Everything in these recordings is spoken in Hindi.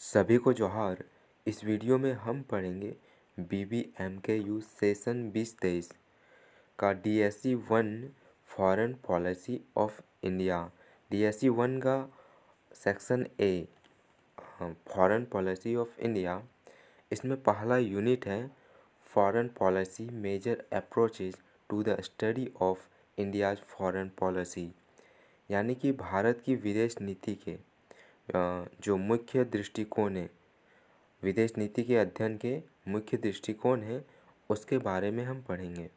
सभी को जोहार। इस वीडियो में हम पढ़ेंगे BBMKU सेशन 2023 का DSE 1 foreign policy of India. DSE 1 का section A foreign policy of India, इसमें पहला यूनिट है foreign policy major approaches to the study of India's foreign policy, यानी कि भारत की विदेश नीति के जो मुख्य दृष्टिकोण है, विदेश नीति के अध्ययन के मुख्य दृष्टिकोण है, उसके बारे में हम पढ़ेंगे।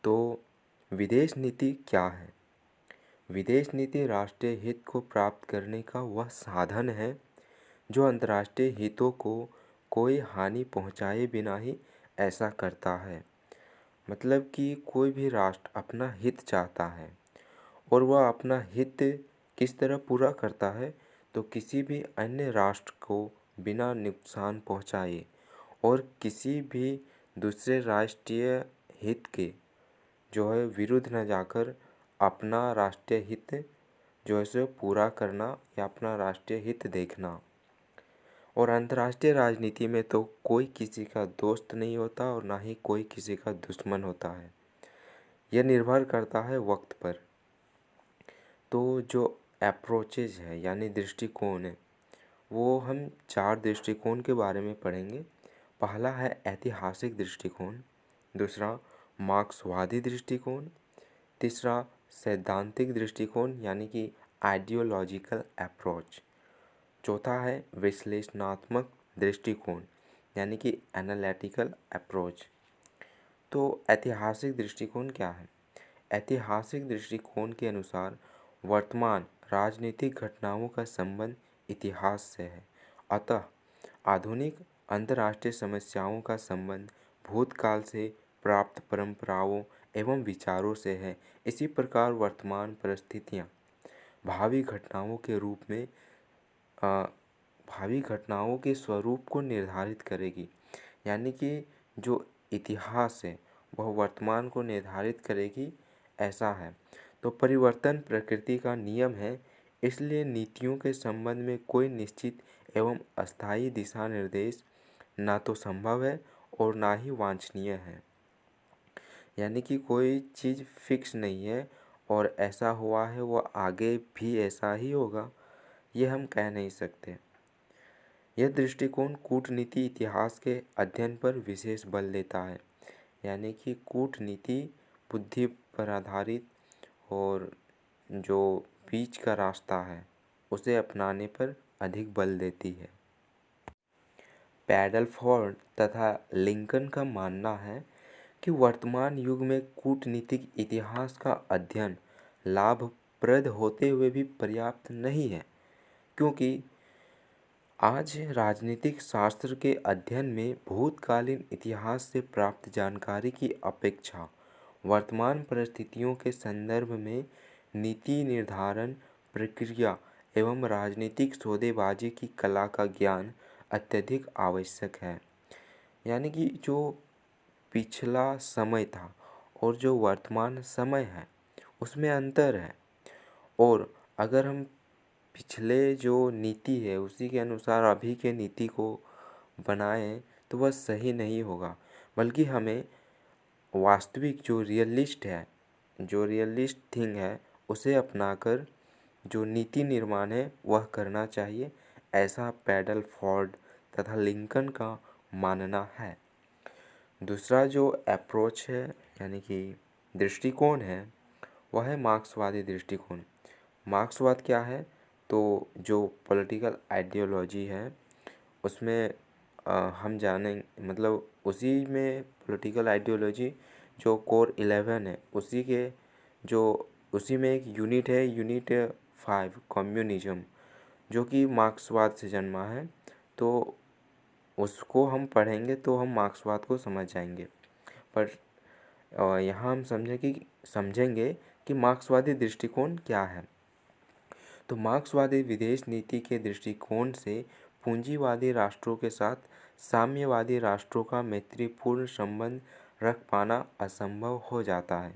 तो विदेश नीति क्या है? विदेश नीति राष्ट्रीय हित को प्राप्त करने का वह साधन है जो अंतर्राष्ट्रीय हितों को कोई हानि पहुंचाए बिना ही ऐसा करता है। मतलब कि कोई भी राष्ट्र अपना हित चाहता है और वह अपना हित किस तरह पूरा करता है, तो किसी भी अन्य राष्ट्र को बिना नुकसान पहुंचाए और किसी भी दूसरे राष्ट्रीय हित के जो है विरुद्ध न जाकर अपना राष्ट्रीय हित जो है सो पूरा करना या अपना राष्ट्रीय हित देखना। और अंतर्राष्ट्रीय राजनीति में तो कोई किसी का दोस्त नहीं होता और ना ही कोई किसी का दुश्मन होता है, यह निर्भर करता है वक्त पर। तो जो अप्रोचेज है यानी दृष्टिकोण है, वो हम 4 दृष्टिकोण के बारे में पढ़ेंगे। पहला है ऐतिहासिक दृष्टिकोण, दूसरा मार्क्सवादी दृष्टिकोण, तीसरा सैद्धांतिक दृष्टिकोण यानी कि आइडियोलॉजिकल अप्रोच, चौथा है विश्लेषणात्मक दृष्टिकोण यानी कि एनालिटिकल अप्रोच। तो ऐतिहासिक दृष्टिकोण क्या है? ऐतिहासिक दृष्टिकोण के अनुसार वर्तमान राजनीतिक घटनाओं का संबंध इतिहास से है, अतः आधुनिक अंतर्राष्ट्रीय समस्याओं का संबंध भूतकाल से प्राप्त परंपराओं एवं विचारों से है। इसी प्रकार वर्तमान परिस्थितियाँ भावी घटनाओं के रूप में भावी घटनाओं के स्वरूप को निर्धारित करेगी, यानी कि जो इतिहास है वह वर्तमान को निर्धारित करेगी, ऐसा है। तो परिवर्तन प्रकृति का नियम है, इसलिए नीतियों के संबंध में कोई निश्चित एवं अस्थायी दिशा निर्देश ना तो संभव है और ना ही वांछनीय है। यानी कि कोई चीज़ फिक्स नहीं है और ऐसा हुआ है वह आगे भी ऐसा ही होगा, ये हम कह नहीं सकते। यह दृष्टिकोण कूटनीति इतिहास के अध्ययन पर विशेष बल देता है, यानी कि कूटनीति बुद्धि पर आधारित और जो बीच का रास्ता है उसे अपनाने पर अधिक बल देती है। पैडलफोर्ड तथा लिंकन का मानना है कि वर्तमान युग में कूटनीतिक इतिहास का अध्ययन लाभप्रद होते हुए भी पर्याप्त नहीं है, क्योंकि आज राजनीतिक शास्त्र के अध्ययन में भूतकालीन इतिहास से प्राप्त जानकारी की अपेक्षा वर्तमान परिस्थितियों के संदर्भ में नीति निर्धारण प्रक्रिया एवं राजनीतिक सौदेबाजी की कला का ज्ञान अत्यधिक आवश्यक है। यानी कि जो पिछला समय था और जो वर्तमान समय है उसमें अंतर है, और अगर हम पिछले जो नीति है उसी के अनुसार अभी के नीति को बनाएं तो वह सही नहीं होगा, बल्कि हमें वास्तविक जो रियलिस्ट थिंग है उसे अपनाकर जो नीति निर्माण है वह करना चाहिए, ऐसा पैडलफोर्ड तथा लिंकन का मानना है। दूसरा जो अप्रोच है यानी कि दृष्टिकोण है वह है मार्क्सवादी दृष्टिकोण। मार्क्सवाद क्या है? तो जो पॉलिटिकल आइडियोलॉजी है उसमें हम जानें, मतलब उसी में पॉलिटिकल आइडियोलॉजी जो कोर 11 है उसी में एक यूनिट है, यूनिट 5 कम्युनिज्म, जो कि मार्क्सवाद से जन्मा है। तो उसको हम पढ़ेंगे तो हम मार्क्सवाद को समझ जाएंगे। पर यहाँ हम समझेंगे कि मार्क्सवादी दृष्टिकोण क्या है। तो मार्क्सवादी विदेश नीति के दृष्टिकोण से पूंजीवादी राष्ट्रों के साथ साम्यवादी राष्ट्रों का मैत्रीपूर्ण संबंध रख पाना असंभव हो जाता है।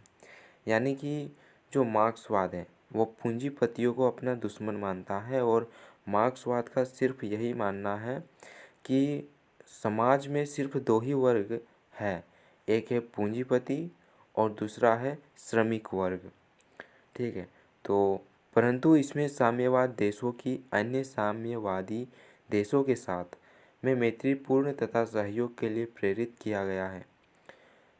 यानी कि जो मार्क्सवाद है वो पूंजीपतियों को अपना दुश्मन मानता है और मार्क्सवाद का सिर्फ यही मानना है कि समाज में सिर्फ दो ही वर्ग है, एक है पूंजीपति और दूसरा है श्रमिक वर्ग। ठीक है। तो परंतु इसमें साम्यवाद देशों की अन्य साम्यवादी देशों के साथ में मैत्रीपूर्ण तथा सहयोग के लिए प्रेरित किया गया है।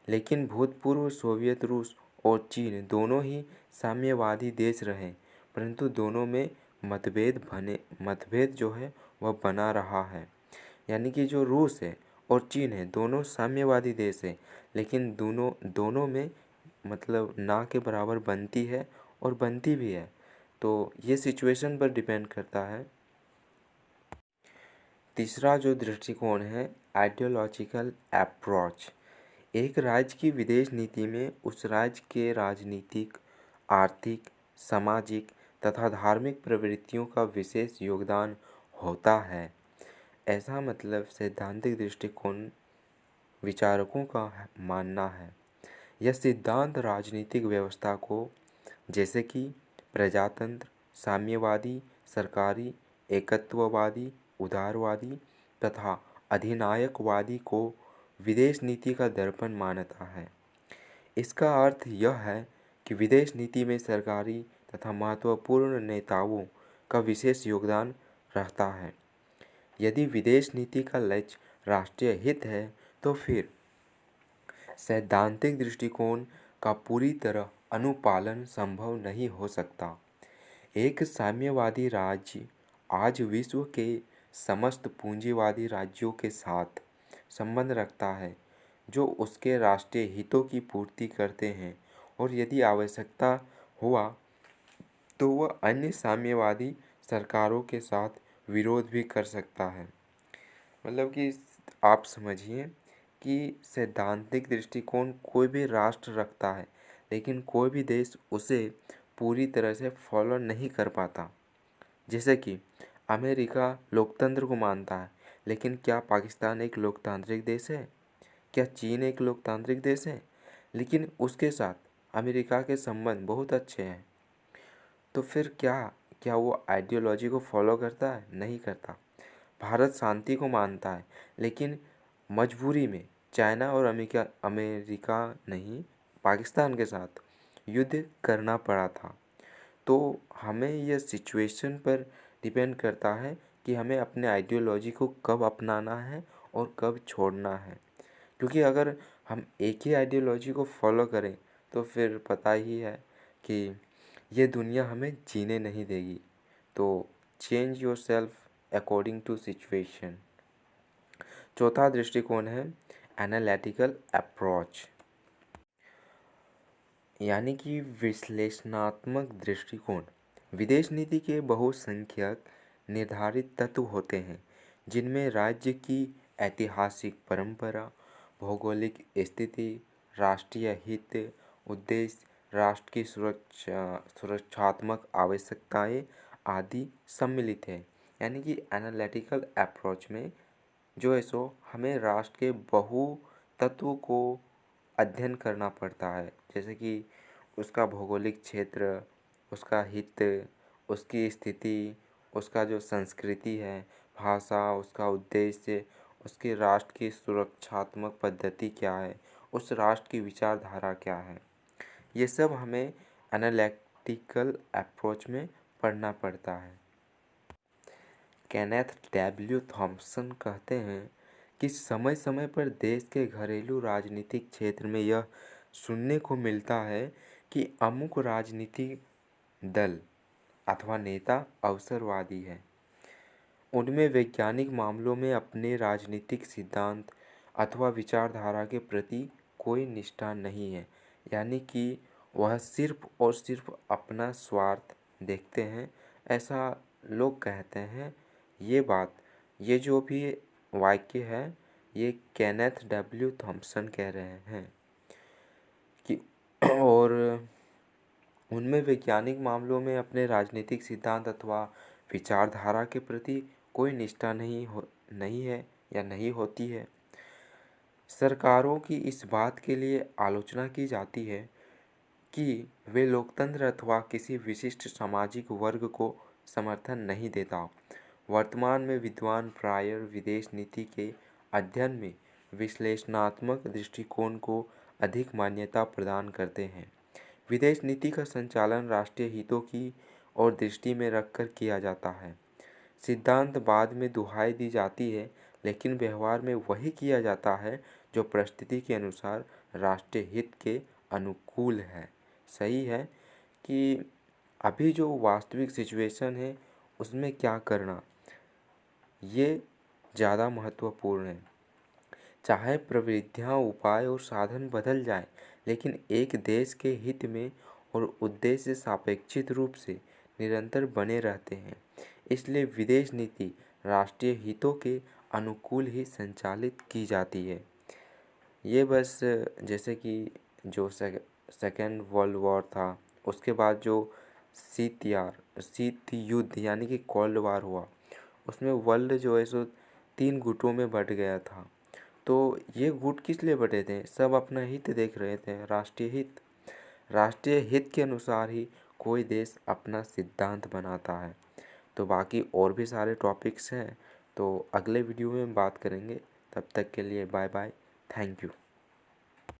लेकिन भूतपूर्व सोवियत रूस और चीन दोनों ही साम्यवादी देश रहे, परंतु दोनों में मतभेद जो है वह बना रहा है। यानी कि जो रूस है और चीन है दोनों साम्यवादी देश है, लेकिन दोनों में मतलब ना के बराबर बनती है और बनती भी है। तो ये सिचुएशन पर डिपेंड करता है। तीसरा जो दृष्टिकोण है आइडियोलॉजिकल अप्रोच। एक राज्य की विदेश नीति में उस राज्य के राजनीतिक, आर्थिक, सामाजिक तथा धार्मिक प्रवृत्तियों का विशेष योगदान होता है। ऐसा मतलब सैद्धांतिक दृष्टिकोण विचारकों का मानना है। यह सिद्धांत राजनीतिक व्यवस्था को, जैसे कि प्रजातंत्र, साम्यवादी, सरकारी, एकत्ववादी, उदारवादी तथा अधिनायकवादी को विदेश नीति का दर्पण मानता है। इसका अर्थ यह है कि विदेश नीति में सरकारी तथा महत्वपूर्ण नेताओं का विशेष योगदान रहता है। यदि विदेश नीति का लक्ष्य राष्ट्रीय हित है तो फिर सैद्धांतिक दृष्टिकोण का पूरी तरह अनुपालन संभव नहीं हो सकता। एक साम्यवादी राज्य आज विश्व के समस्त पूंजीवादी राज्यों के साथ संबंध रखता है जो उसके राष्ट्रीय हितों की पूर्ति करते हैं, और यदि आवश्यकता हुआ तो वह अन्य साम्यवादी सरकारों के साथ विरोध भी कर सकता है। मतलब कि आप समझिए कि सैद्धांतिक दृष्टिकोण कोई भी राष्ट्र रखता है, लेकिन कोई भी देश उसे पूरी तरह से फॉलो नहीं कर पाता। जैसे कि अमेरिका लोकतंत्र को मानता है, लेकिन क्या पाकिस्तान एक लोकतांत्रिक देश है? क्या चीन एक लोकतांत्रिक देश है? लेकिन उसके साथ अमेरिका के संबंध बहुत अच्छे हैं। तो फिर क्या वो आइडियोलॉजी को फॉलो करता है? नहीं करता। भारत शांति को मानता है, लेकिन मजबूरी में चाइना और अमेरिका नहीं, पाकिस्तान के साथ युद्ध करना पड़ा था। तो हमें यह सिचुएशन पर डिपेंड करता है कि हमें अपने आइडियोलॉजी को कब अपनाना है और कब छोड़ना है। क्योंकि अगर हम एक ही आइडियोलॉजी को फॉलो करें तो फिर पता ही है कि ये दुनिया हमें जीने नहीं देगी। तो change yourself according to situation. चौथा दृष्टिकोण है एनालिटिकल अप्रोच, यानी कि विश्लेषणात्मक दृष्टिकोण। विदेश नीति के बहुसंख्यक निर्धारित तत्व होते हैं, जिनमें राज्य की ऐतिहासिक परंपरा, भौगोलिक स्थिति, राष्ट्रीय हित, उद्देश्य, राष्ट्र की सुरक्षात्मक आवश्यकताएं आदि सम्मिलित है। यानी कि एनालिटिकल अप्रोच में जो है सो हमें राष्ट्र के बहु तत्वों को अध्ययन करना पड़ता है, जैसे कि उसका भौगोलिक क्षेत्र, उसका हित, उसकी स्थिति, उसका जो संस्कृति है, भाषा, उसका उद्देश्य, उसके राष्ट्र की सुरक्षात्मक पद्धति क्या है, उस राष्ट्र की विचारधारा क्या है, ये सब हमें एनालिटिकल अप्रोच में पढ़ना पड़ता है। केनेथ डब्ल्यू थॉम्सन कहते हैं कि समय समय पर देश के घरेलू राजनीतिक क्षेत्र में यह सुनने को मिलता है कि अमुक राजनीतिक दल अथवा नेता अवसरवादी है। उनमें वैज्ञानिक मामलों में अपने राजनीतिक सिद्धांत अथवा विचारधारा के प्रति कोई निष्ठा नहीं है, यानी कि वह सिर्फ और सिर्फ अपना स्वार्थ देखते हैं, ऐसा लोग कहते हैं। ये जो भी वाक्य है ये केनेथ डब्ल्यू थॉम्सन कह रहे हैं कि और उनमें वैज्ञानिक मामलों में अपने राजनीतिक सिद्धांत अथवा विचारधारा के प्रति कोई निष्ठा नहीं है या नहीं होती है। सरकारों की इस बात के लिए आलोचना की जाती है कि वे लोकतंत्र अथवा किसी विशिष्ट सामाजिक वर्ग को समर्थन नहीं देता। वर्तमान में विद्वान प्रायः विदेश नीति के अध्ययन में विश्लेषणात्मक दृष्टिकोण को अधिक मान्यता प्रदान करते हैं। विदेश नीति का संचालन राष्ट्रीय हितों की और दृष्टि में रखकर किया जाता है। सिद्धांत बाद में दुहाई दी जाती है, लेकिन व्यवहार में वही किया जाता है जो परिस्थिति के अनुसार राष्ट्रीय हित के अनुकूल है। सही है कि अभी जो वास्तविक सिचुएशन है उसमें क्या करना, ये ज़्यादा महत्वपूर्ण है। चाहे प्रवृत्तियाँ, उपाय और साधन बदल जाए, लेकिन एक देश के हित में और उद्देश्य सापेक्षित रूप से निरंतर बने रहते हैं। इसलिए विदेश नीति राष्ट्रीय हितों के अनुकूल ही संचालित की जाती है। ये बस जैसे कि जो सेकेंड वर्ल्ड वॉर था, उसके बाद जो शीत युद्ध यानी कि कोल्ड वार हुआ, उसमें वर्ल्ड जो है सो 3 गुटों में बँट गया था। तो ये गुट किस लिए बटे थे? सब अपना हित देख रहे थे, राष्ट्रीय हित। राष्ट्रीय हित के अनुसार ही कोई देश अपना सिद्धांत बनाता है। तो बाकी और भी सारे टॉपिक्स हैं, तो अगले वीडियो में बात करेंगे। तब तक के लिए बाय बाय, थैंक यू।